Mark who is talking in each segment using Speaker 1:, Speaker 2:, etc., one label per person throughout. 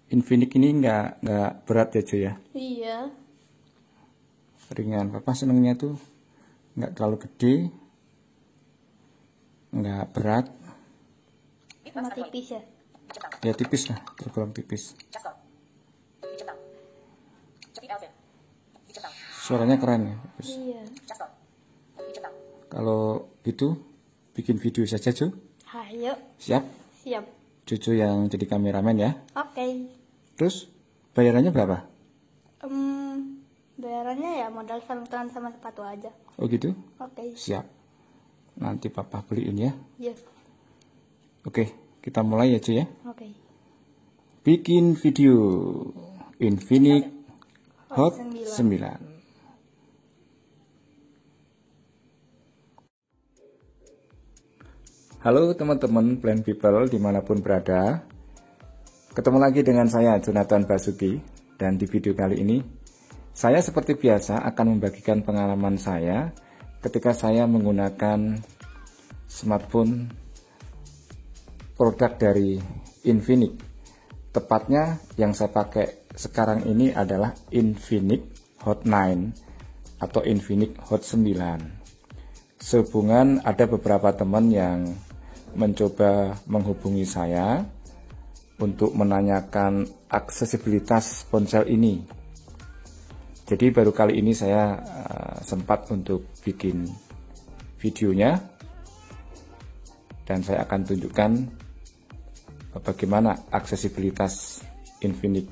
Speaker 1: Infinix ini nggak berat ya cuy ya?
Speaker 2: Iya.
Speaker 1: Ringan. Papa senengnya tuh nggak terlalu gede, nggak berat.
Speaker 2: Sama tipis ya?
Speaker 1: Ya tipis lah, tergolong tipis. Suaranya keren ya.
Speaker 2: Iya.
Speaker 1: Kalau gitu bikin video saja cuy.
Speaker 2: Ayo.
Speaker 1: Siap?
Speaker 2: Siap.
Speaker 1: Cucu yang jadi kameramen ya.
Speaker 2: Oke.
Speaker 1: Terus bayarannya berapa?
Speaker 2: Bayarannya ya modal sarung tangan sama sepatu aja.
Speaker 1: Oh gitu?
Speaker 2: Oke.
Speaker 1: Siap. Nanti papa beliin ya.
Speaker 2: Yes.
Speaker 1: Oke, kita mulai ya cuy ya.
Speaker 2: Oke.
Speaker 1: Bikin video Infinix Hot 9. Halo teman-teman Plan People dimanapun berada. Ketemu lagi dengan saya Jonathan Basuki. Dan di video kali ini saya seperti biasa akan membagikan pengalaman saya ketika saya menggunakan smartphone produk dari Infinix. Tepatnya yang saya pakai sekarang ini adalah Infinix Hot 9 atau Infinix Hot 9. Sehubungan ada beberapa teman yang mencoba menghubungi saya untuk menanyakan aksesibilitas ponsel ini. Jadi baru kali ini saya sempat untuk bikin videonya dan saya akan tunjukkan bagaimana aksesibilitas Infinix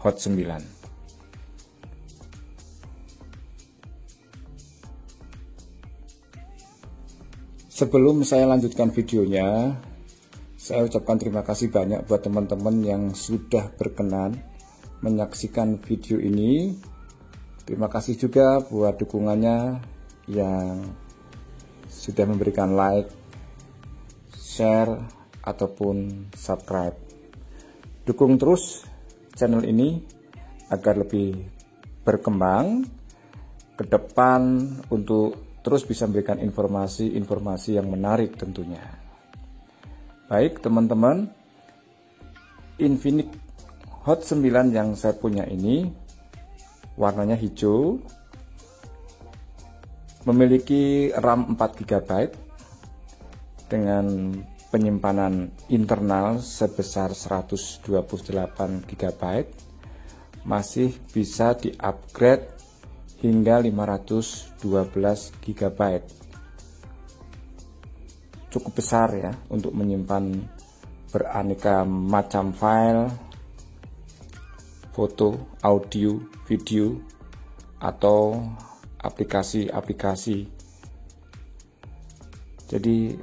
Speaker 1: Hot 9. Sebelum saya lanjutkan videonya, saya ucapkan terima kasih banyak buat teman-teman yang sudah berkenan menyaksikan video ini. Terima kasih juga buat dukungannya yang sudah memberikan like, share, ataupun subscribe. Dukung terus channel ini agar lebih berkembang ke depan untuk terus bisa memberikan informasi-informasi yang menarik tentunya. Baik teman-teman, Infinix Hot 9 yang saya punya ini warnanya hijau, memiliki RAM 4 GB dengan penyimpanan internal sebesar 128 GB, masih bisa di-upgrade hingga 512 GB. Cukup besar ya untuk menyimpan beraneka macam file, foto, audio, video, atau aplikasi-aplikasi. Jadi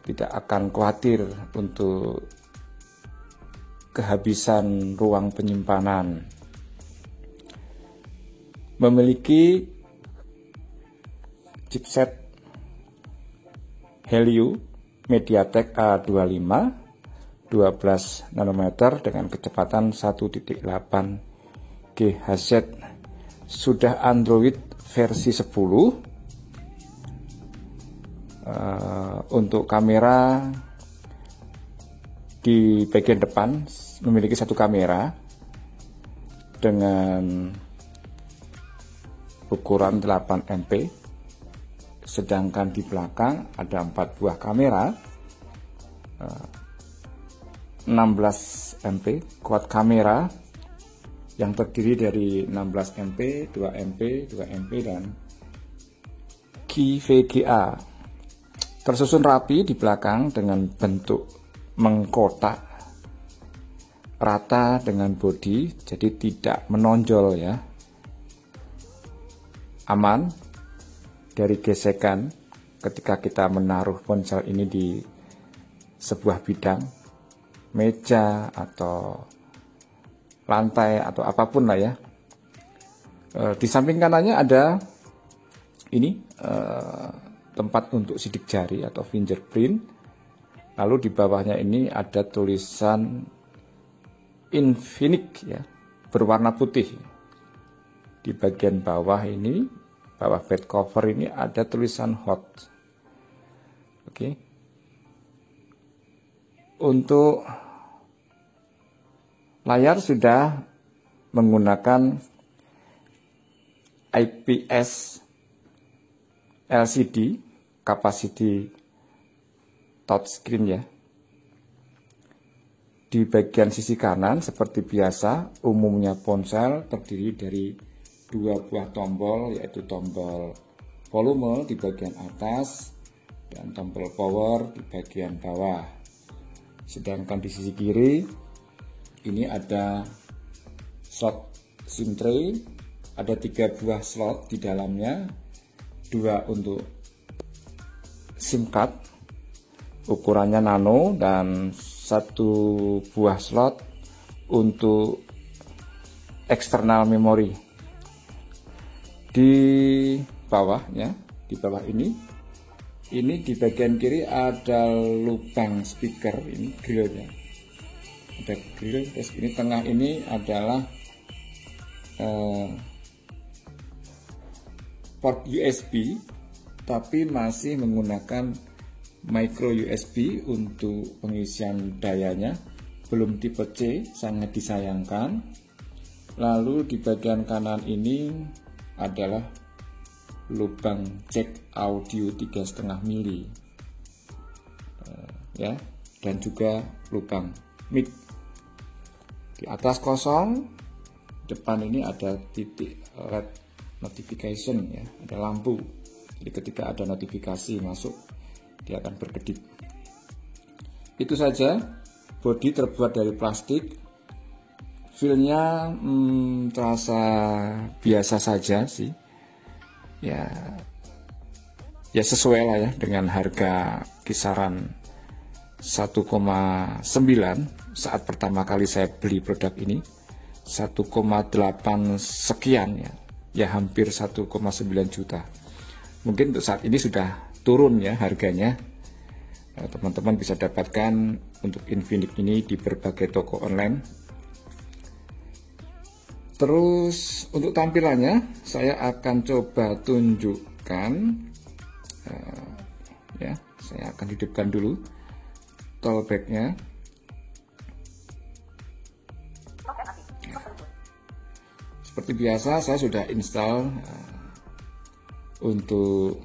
Speaker 1: tidak akan khawatir untuk kehabisan ruang penyimpanan. Memiliki chipset Helio MediaTek A25 12 nanometer dengan kecepatan 1.8 GHz. Sudah Android versi 10. Untuk kamera di bagian depan memiliki satu kamera dengan ukuran 8 MP, sedangkan di belakang ada 4 buah kamera 16 MP, quad kamera yang terdiri dari 16 MP, 2 MP, 2 MP, dan key VGA. Tersusun rapi di belakang dengan bentuk mengkotak rata dengan bodi, jadi tidak menonjol ya. Aman dari gesekan ketika kita menaruh ponsel ini di sebuah bidang, meja atau lantai atau apapun lah ya. Di samping kanannya ada ini tempat untuk sidik jari atau fingerprint. Lalu di bawahnya ini ada tulisan Infinix ya, berwarna putih. Di bagian bawah ini, bawah back cover ini ada tulisan hot. Oke. Untuk layar sudah menggunakan IPS LCD capacity touchscreen ya. Di bagian sisi kanan seperti biasa, umumnya ponsel terdiri dari dua buah tombol, yaitu tombol volume di bagian atas dan tombol power di bagian bawah. Sedangkan di sisi kiri ini ada slot SIM tray, ada 3 buah slot di dalamnya, 2 untuk SIM card ukurannya nano dan 1 buah slot untuk eksternal memori. Di bawahnya, di bawah ini di bagian kiri ada lubang speaker, ini grillnya. Ada grill, terus ini tengah ini adalah port USB, tapi masih menggunakan micro USB untuk pengisian dayanya, belum tipe C, sangat disayangkan. Lalu di bagian kanan ini adalah lubang jack audio 3,5 mili ya, dan juga lubang mic. Di atas kosong, depan ini ada titik LED notification ya, ada lampu. Jadi ketika ada notifikasi masuk, dia akan berkedip. Itu saja. Bodi terbuat dari plastik. Feel-nya terasa biasa saja sih. Ya sesuai lah ya dengan harga kisaran 1,9 saat pertama kali saya beli produk ini. 1,8 sekian ya. Ya hampir 1,9 juta. Mungkin untuk saat ini sudah turun ya harganya. Teman-teman bisa dapatkan untuk Infinix ini di berbagai toko online. Terus untuk tampilannya saya akan coba tunjukkan ya, saya akan hidupkan dulu tollback-nya. Seperti biasa saya sudah install untuk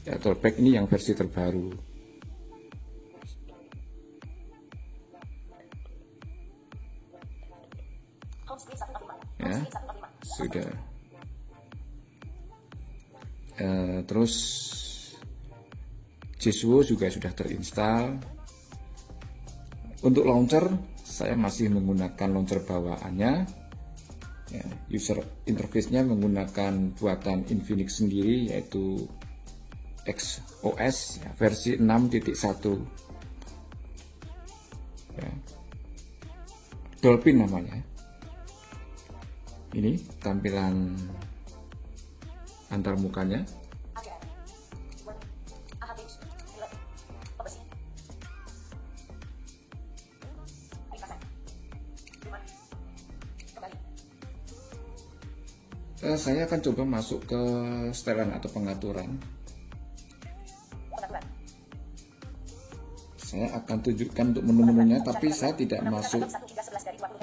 Speaker 1: ya, tollback ini yang versi terbaru. Ya, sudah. Terus Jesuo juga sudah terinstall. Untuk launcher saya masih menggunakan launcher bawaannya. Ya, user interface-nya menggunakan buatan Infinix sendiri, yaitu XOS ya, versi 6.1 ya. Dolphin namanya. Ini tampilan antar mukanya. Saya akan coba masuk ke setelan atau pengaturan. Saya akan tunjukkan untuk menu-menunya, tapi saya tidak masuk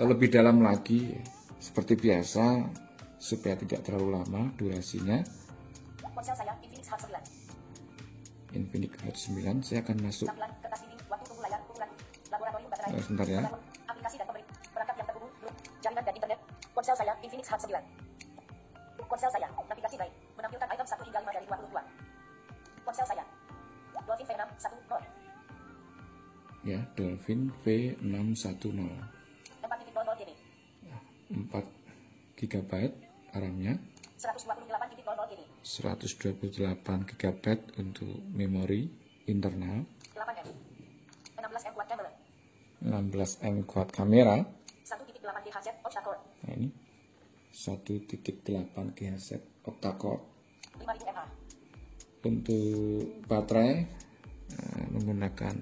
Speaker 1: lebih dalam lagi. Seperti biasa, supaya tidak terlalu lama durasinya. Infinix Hot 9, saya akan masuk. Sebentar ya. Ponsel saya Infinix Hot 9. Ponsel saya, navigasi baik, menampilkan item 1 hingga 5 dari 22. Ponsel saya, Dolphin V610. Ya, Dolphin V610. 4 GB RAM-nya. 128 GB untuk memori internal. 16M kuat kamera. 1.8 GHz octa-core. Nah, ini 1.8 GHz octa-core. 5000 mAh. Untuk baterai menggunakan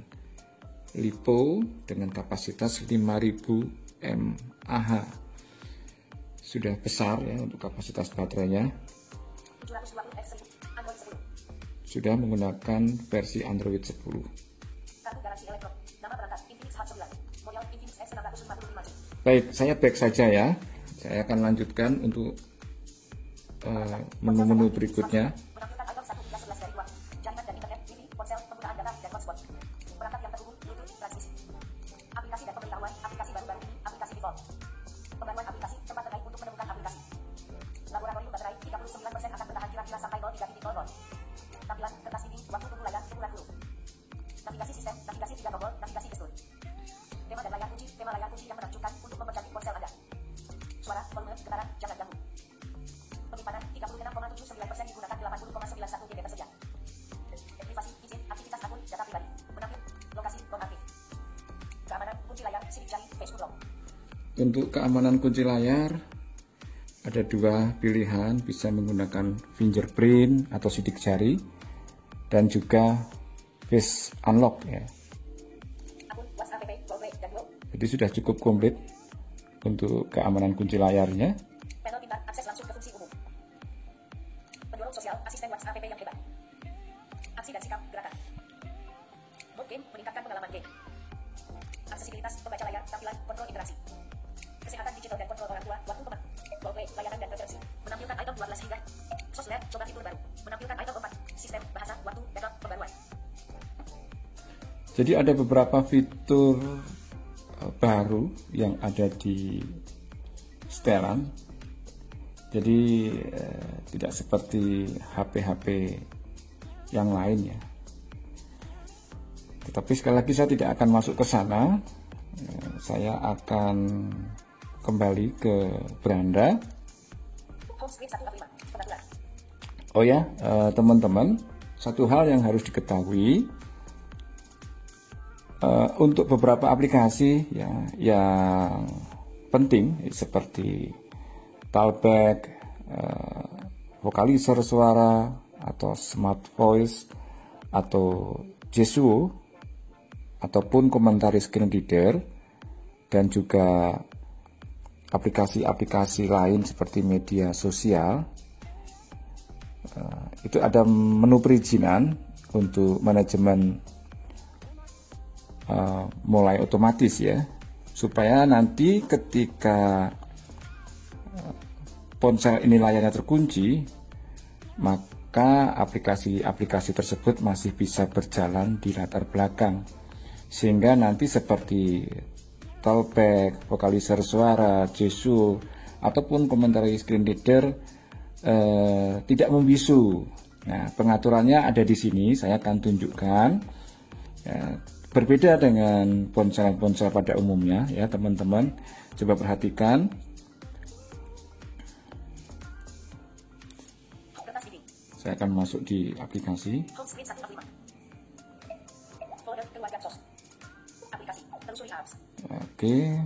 Speaker 1: LiPo dengan kapasitas 5000 mAh. Sudah besar ya untuk kapasitas baterainya. Sudah menggunakan versi Android 10. Baik, saya back saja ya. Saya akan lanjutkan untuk menu-menu berikutnya. Untuk keamanan kunci layar ada dua pilihan, bisa menggunakan fingerprint atau sidik jari dan juga face unlock ya. Jadi sudah cukup komplit untuk keamanan kunci layarnya.
Speaker 3: Panel pintar, akses langsung ke fungsi umum. Pendorong sosial, asisten WhatsApp app yang hebat. Aksi dan sikap gerakan. Mode game, meningkatkan pengalaman game. Aksesibilitas, pembaca layar, tampilan, kontrol interaksi. Kesehatan digital dan kontrol orang tua, waktu pemak. Role layanan dan preferensi. Menampilkan item 12 hingga. Sosmed, coba fitur baru. Menampilkan item 4. Sistem, bahasa, waktu, backup, pembaruan.
Speaker 1: Jadi ada beberapa fitur baru yang ada di setelan. Jadi tidak seperti HP-HP yang lain ya. Tetapi sekali lagi saya tidak akan masuk ke sana. Saya akan kembali ke beranda. Oh ya, teman-teman, satu hal yang harus diketahui, untuk beberapa aplikasi ya yang penting seperti Talkback, vokalizer suara atau smart voice atau Jesuo ataupun komentari screen reader dan juga aplikasi-aplikasi lain seperti media sosial, itu ada menu perizinan untuk manajemen mulai otomatis ya, supaya nanti ketika ponsel ini layarnya terkunci, maka aplikasi-aplikasi tersebut masih bisa berjalan di latar belakang, sehingga nanti seperti Talkback, vokalizer suara, Jesuo ataupun komentari screen reader tidak membisu. Nah, pengaturannya ada di sini, saya akan tunjukkan ya. Berbeda dengan ponsel-ponsel pada umumnya ya teman-teman, coba perhatikan. Saya akan masuk di aplikasi. Oke.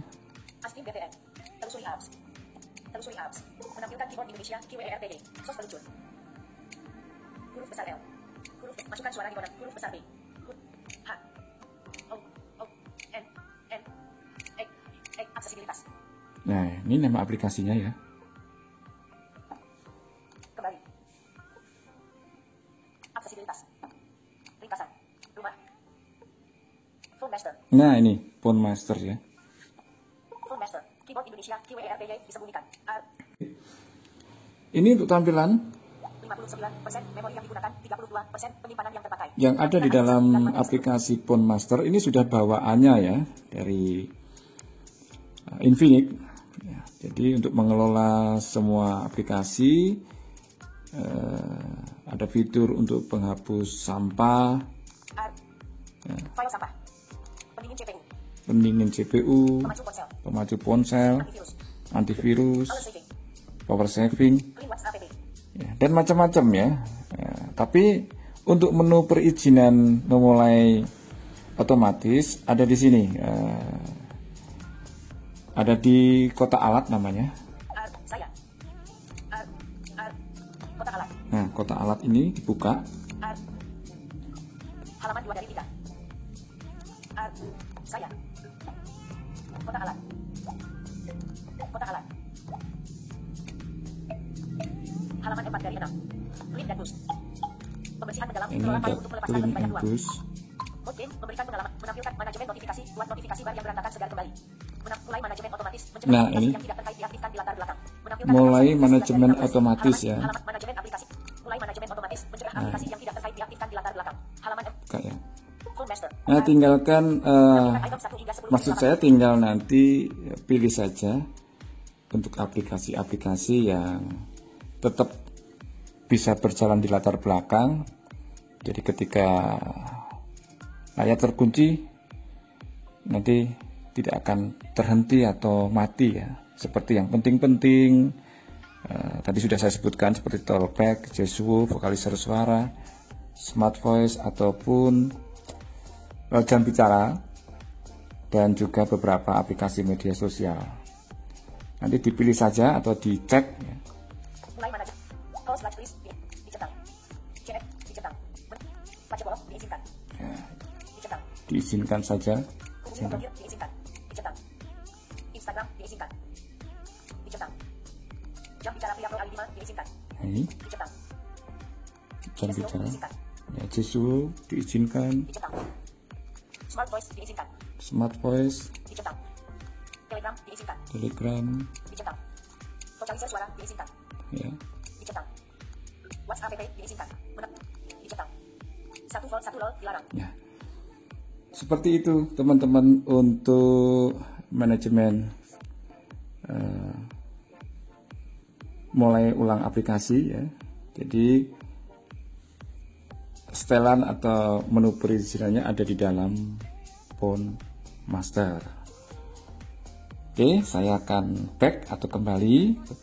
Speaker 3: Menampilkan keyboard Indonesia, QWERTY, sos peluncur. Huruf besar L. Huruf masukkan suara di kotak. Huruf besar B. H. O. O. N. N. E. E. Aksesibilitas.
Speaker 1: Nah, ini nama aplikasinya ya.
Speaker 3: Kembali. Aksesibilitas. Ringkasan. Rumah. Phone Master.
Speaker 1: Nah, ini Phone Master ya.
Speaker 3: Phone Master. Keyboard Indonesia, QWERTY disembunyikan. R.
Speaker 1: Ini untuk tampilan
Speaker 3: 59%, memori yang digunakan 32%, penyimpanan yang terpakai.
Speaker 1: yang ada di dalam aplikasi Phone Master. Ini sudah bawaannya ya dari Infinix ya. Jadi untuk mengelola semua aplikasi ada fitur untuk penghapus sampah
Speaker 3: ya. File sampah. Pendingin CPU.
Speaker 1: Pendingin CPU,
Speaker 3: Pemacu ponsel.
Speaker 1: pemacu ponsel, antivirus, power saving ya, dan macam-macam ya. Tapi untuk menu perizinan memulai otomatis ada di sini, ada di kotak alat namanya.
Speaker 3: Kotak alat.
Speaker 1: Nah, kotak alat ini dibuka.
Speaker 3: Halaman 2 dari 3. Saya. Kotak alat. Kotak alat. Halaman 4 dari 6. Clean dan boost. Pembersihan mendalam.
Speaker 1: Ini ada clean and boost.
Speaker 3: Game, memberikan pengalaman, menampilkan manajemen notifikasi, buat notifikasi bar yang berantakan segar kembali. Mulai manajemen otomatis, mencegah
Speaker 1: Nah,
Speaker 3: notifikasi
Speaker 1: ini
Speaker 3: yang tidak terkait diaktifkan di latar belakang. Menampilkan
Speaker 1: mulai
Speaker 3: aplikasi,
Speaker 1: manajemen
Speaker 3: halaman,
Speaker 1: otomatis ya.
Speaker 3: Halaman manajemen aplikasi. Mulai manajemen otomatis, mencegah aplikasi yang tidak terkait diaktifkan di latar belakang. Halaman
Speaker 1: Kayak.
Speaker 3: Phone Master.
Speaker 1: Nah, tinggalkan
Speaker 3: Item 1 hingga 10
Speaker 1: maksud saya tinggal nanti pilih saja untuk aplikasi-aplikasi yang tetap bisa berjalan di latar belakang. Jadi ketika layar terkunci nanti tidak akan terhenti atau mati ya. Seperti yang penting-penting tadi sudah saya sebutkan seperti Talkback, Jesuo, vokaliser suara, Smart Voice ataupun jam bicara, dan juga beberapa aplikasi media sosial. Nanti dipilih saja atau dicek ya.
Speaker 3: Mulai manajemen. Call slash please dicentang. Chat dicentang. Baca bolok diizinkan.
Speaker 1: Ya,
Speaker 3: Dicentang.
Speaker 1: diizinkan saja.
Speaker 3: Hubungi blokir diizinkan. Dicentang. Instagram diizinkan. Dicentang. Jam bicara pria pro ID 5 diizinkan.
Speaker 1: Nah, ini
Speaker 3: Dicentang.
Speaker 1: jam
Speaker 3: Jesuo
Speaker 1: bicara.
Speaker 3: diizinkan.
Speaker 1: Ya, Jesuo diizinkan.
Speaker 3: Dicentang. Smart Voice diizinkan.
Speaker 1: Smart Voice,
Speaker 3: Dicentang. Telegram diizinkan.
Speaker 1: Telegram,
Speaker 3: Dicentang. Vokaliser suara diizinkan.
Speaker 1: ya.
Speaker 3: Dicentang. WhatsApp app diizinkan. Dicentang. 1 volt 1 lol dilarang.
Speaker 1: Ya. Seperti itu teman-teman untuk manajemen mulai ulang aplikasi ya. Jadi setelan atau menu perizinannya ada di dalam Phone Master. Oke, saya akan back atau kembali ke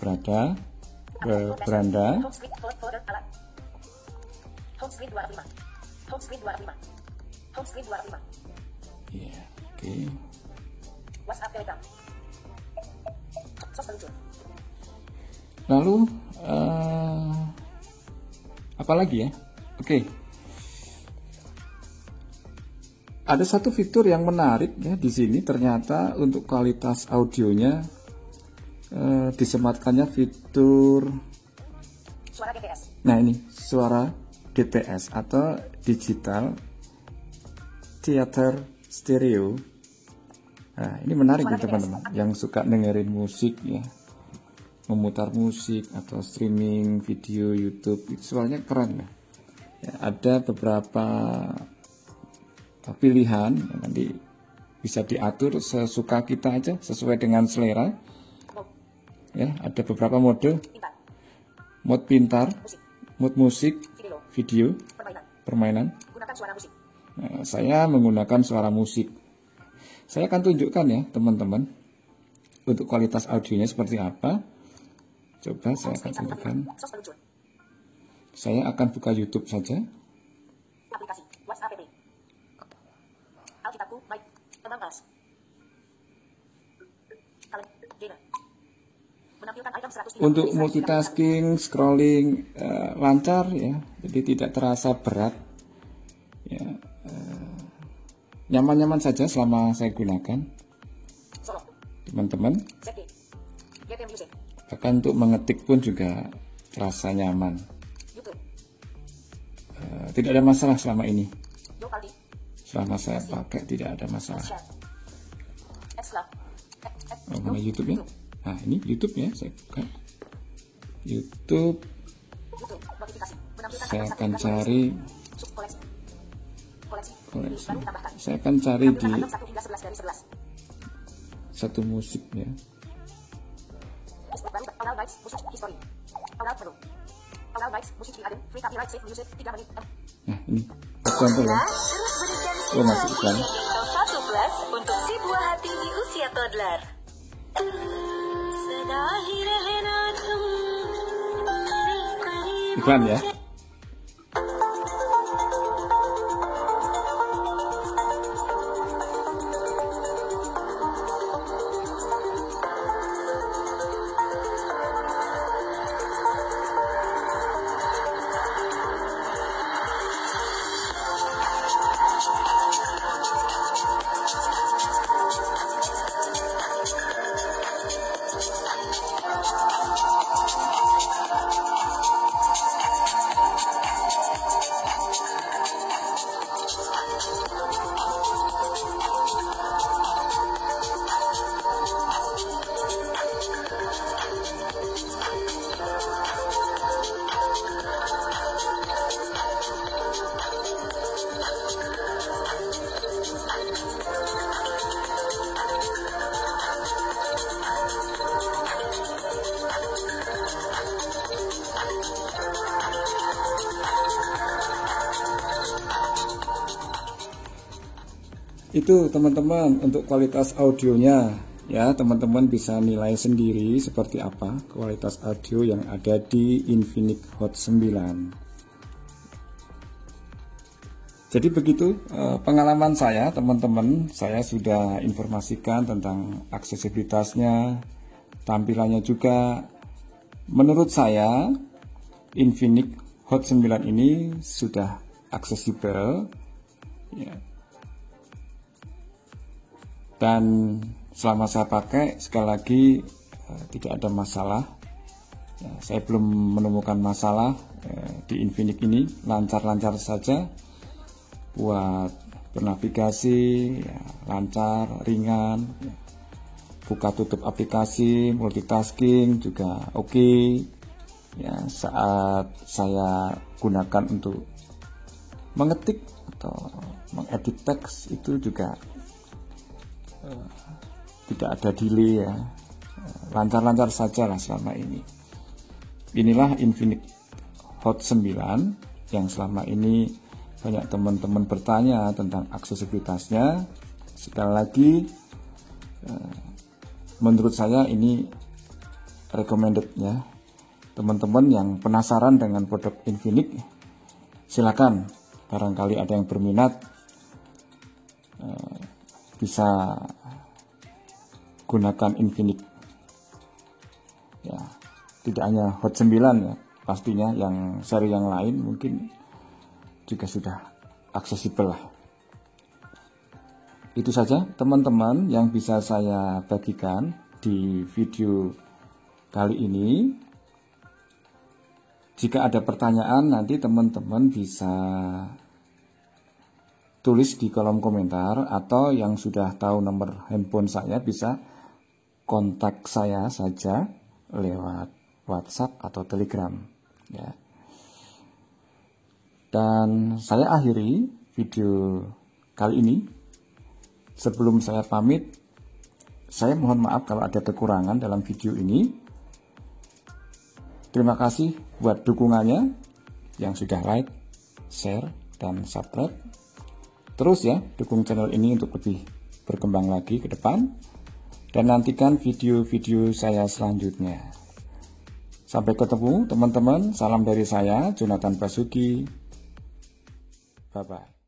Speaker 1: beranda.
Speaker 3: Home screen folder alat. Home screen 205. Home screen 205. Home screen 205.
Speaker 1: Ya, oke.
Speaker 3: WhatsApp Telegram. Sos peluncur.
Speaker 1: Lalu apa lagi ya? Oke. Ada satu fitur yang menarik ya di sini, ternyata untuk kualitas audionya disematkannya fitur.
Speaker 3: Suara GTS.
Speaker 1: Nah, ini suara DTS atau Digital Theater Stereo. Nah, ini menarik nih teman-teman yang suka dengerin musik ya, memutar musik atau streaming video YouTube, itu suaranya keren ya. Ya, ada beberapa pilihan yang nanti bisa diatur sesuka kita aja, sesuai dengan selera. Ya, ada beberapa mode.
Speaker 3: Pintar.
Speaker 1: Mode pintar,
Speaker 3: Musik.
Speaker 1: mode musik, video, permainan.
Speaker 3: Gunakan suara musik.
Speaker 1: Nah, saya menggunakan suara musik. Saya akan tunjukkan ya teman-teman untuk kualitas audionya seperti apa. Coba saya akan tunjukkan.
Speaker 3: Sos peluncur.
Speaker 1: Saya akan buka YouTube saja.
Speaker 3: Aplikasi. WhatsApp app. Alkitabku. Mic. Among Us. Kalender. Menampilkan item 100.
Speaker 1: Untuk multitasking, scrolling lancar ya, jadi tidak terasa berat. Ya, nyaman-nyaman saja selama saya gunakan,
Speaker 3: Solo.
Speaker 1: teman-teman.
Speaker 3: ZG. GTM Music.
Speaker 1: Bahkan untuk mengetik pun juga terasa nyaman.
Speaker 3: YouTube.
Speaker 1: Tidak ada masalah selama ini.
Speaker 3: Yokaldi.
Speaker 1: Selama saya pakai tidak ada masalah.
Speaker 3: Share. Xlab.
Speaker 1: Mana YouTube ya? Nah, ini YouTube ya, saya buka. YouTube.
Speaker 3: YouTube. Notifikasi. Menampilkan
Speaker 1: Saya
Speaker 3: item
Speaker 1: akan
Speaker 3: 1
Speaker 1: cari
Speaker 3: koleksi. Koleksi.
Speaker 1: koleksi.
Speaker 3: Baru ditambahkan.
Speaker 1: Saya akan cari di
Speaker 3: Menampilkan item 1 hingga 11 dari 11.
Speaker 1: satu musik ya.
Speaker 3: Facebook baru. Oral Bytes. Musik history. Oral menu. Oral Bytes. Musik diadem. Free copyright save music 3 menit.
Speaker 1: Nah, ini contoh ya. Oh, masih iklan.
Speaker 4: Tinggal 1 plus untuk si buah hati di usia toddler.
Speaker 1: Iklan ya. Itu teman-teman untuk kualitas audionya ya, teman-teman bisa nilai sendiri seperti apa kualitas audio yang ada di Infinix Hot 9. Jadi begitu pengalaman saya teman-teman, saya sudah informasikan tentang aksesibilitasnya, tampilannya juga. Menurut saya Infinix Hot 9 ini sudah aksesibel ya. Dan selama saya pakai, sekali lagi tidak ada masalah ya, saya belum menemukan masalah di Infinix ini, lancar-lancar saja buat bernavigasi ya, lancar, ringan ya. Buka tutup aplikasi, multitasking juga oke ya, saat saya gunakan untuk mengetik atau mengedit teks itu juga tidak ada delay ya, lancar-lancar saja lah selama ini. Inilah Infinix Hot 9 yang selama ini banyak teman-teman bertanya tentang aksesibilitasnya. Sekali lagi menurut saya ini recommended ya. Teman-teman yang penasaran dengan produk Infinix, silakan, barangkali ada yang berminat bisa gunakan Infinix ya, tidak hanya Hot 9 ya, pastinya yang seri yang lain mungkin juga sudah aksesibel lah. Itu saja teman-teman yang bisa saya bagikan di video kali ini. Jika ada pertanyaan nanti teman-teman bisa tulis di kolom komentar, atau yang sudah tahu nomor handphone saya bisa kontak saya saja lewat WhatsApp atau Telegram ya. Dan saya akhiri video kali ini. Sebelum saya pamit, saya mohon maaf kalau ada kekurangan dalam video ini. Terima kasih buat dukungannya yang sudah like, share, dan subscribe. Terus ya, dukung channel ini untuk lebih berkembang lagi ke depan. Dan nantikan video-video saya selanjutnya. Sampai ketemu teman-teman. Salam dari saya, Jonathan Basuki. Bye-bye.